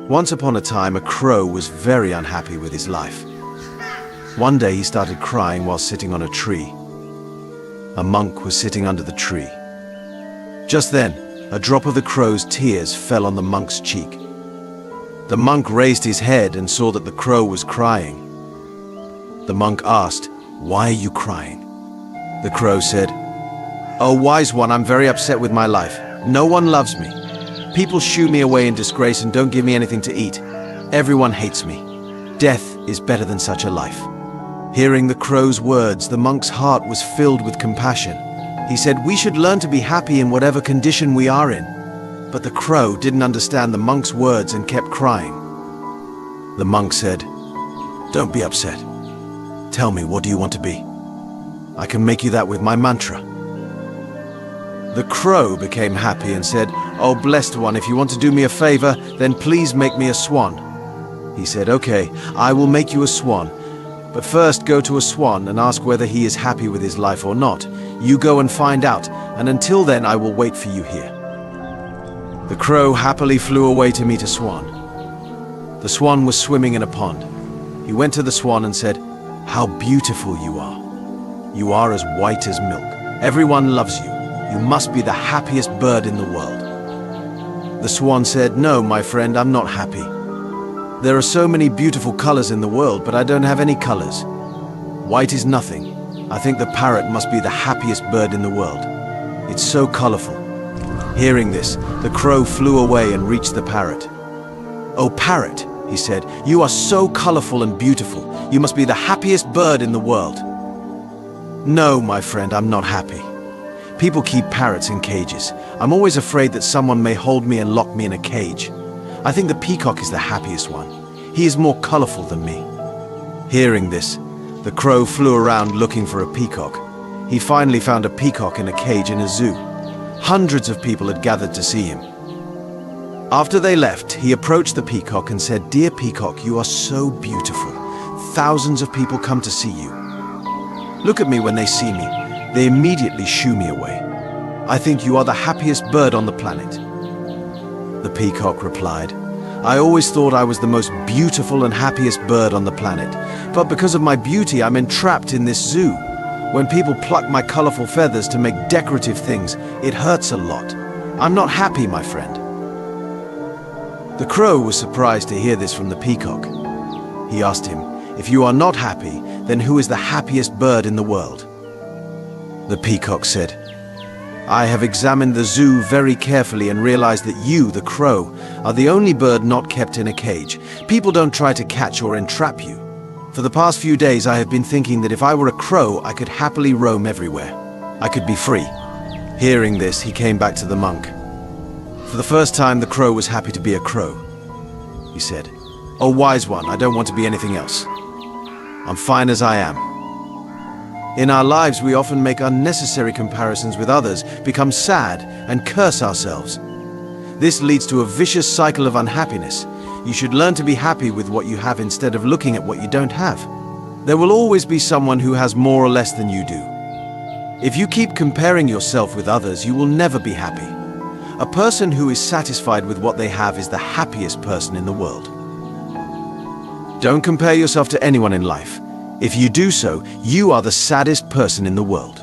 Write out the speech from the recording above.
Once upon a time, a crow was very unhappy with his life. One day he started crying while sitting on a tree. A monk was sitting under the tree. Just then, a drop of the crow's tears fell on the monk's cheek. The monk raised his head and saw that the crow was crying. The monk asked, "Why are you crying?" The crow said, "Oh, wise one, I'm very upset with my life. No one loves me. People shoo me away in disgrace and don't give me anything to eat. Everyone hates me. Death is better than such a life." Hearing the crow's words, the monk's heart was filled with compassion. He said, "We should learn to be happy in whatever condition we are in." But the crow didn't understand the monk's words and kept crying. The monk said, "Don't be upset. Tell me, what do you want to be? I can make you that with my mantra." The crow became happy and said, "Oh, blessed one, if you want to do me a favor, then please make me a swan." He said, "Okay, I will make you a swan. But first go to a swan and ask whether he is happy with his life or not. You go and find out, and until then I will wait for you here." The crow happily flew away to meet a swan. The swan was swimming in a pond. He went to the swan and said, "How beautiful you are. You are as white as milk. Everyone loves you. You must be the happiest bird in the world." The swan said, "No, my friend, I'm not happy. There are so many beautiful colors in the world, but I don't have any colors. White is nothing. I think the parrot must be the happiest bird in the world. It's so colorful." Hearing this, the crow flew away and reached the parrot. "Oh, parrot," he said, "you are so colorful and beautiful. You must be the happiest bird in the world." "No, my friend, I'm not happy. People keep parrots in cages. I'm always afraid that someone may hold me and lock me in a cage. I think the peacock is the happiest one. He is more colorful than me." Hearing this, the crow flew around looking for a peacock. He finally found a peacock in a cage in a zoo. Hundreds of people had gathered to see him. After they left, he approached the peacock and said, "Dear peacock, you are so beautiful. Thousands of people come to see you. Look at me when they see me. They immediately shoo me away. I think you are the happiest bird on the planet." The peacock replied, "I always thought I was the most beautiful and happiest bird on the planet. But because of my beauty, I'm entrapped in this zoo. When people pluck my colorful feathers to make decorative things, it hurts a lot. I'm not happy, my friend." The crow was surprised to hear this from the peacock. He asked him, "If you are not happy, then who is the happiest bird in the world?" The peacock said, "I have examined the zoo very carefully and realized that you, the crow, are the only bird not kept in a cage. People don't try to catch or entrap you. For the past few days I have been thinking that if I were a crow, I could happily roam everywhere. I could be free." Hearing this, he came back to the monk. For the first time, the crow was happy to be a crow. He said, "Oh, wise one, I don't want to be anything else. I'm fine as I am." In our lives, we often make unnecessary comparisons with others, become sad, and curse ourselves. This leads to a vicious cycle of unhappiness. You should learn to be happy with what you have instead of looking at what you don't have. There will always be someone who has more or less than you do. If you keep comparing yourself with others, you will never be happy. A person who is satisfied with what they have is the happiest person in the world. Don't compare yourself to anyone in life. If you do so, you are the saddest person in the world.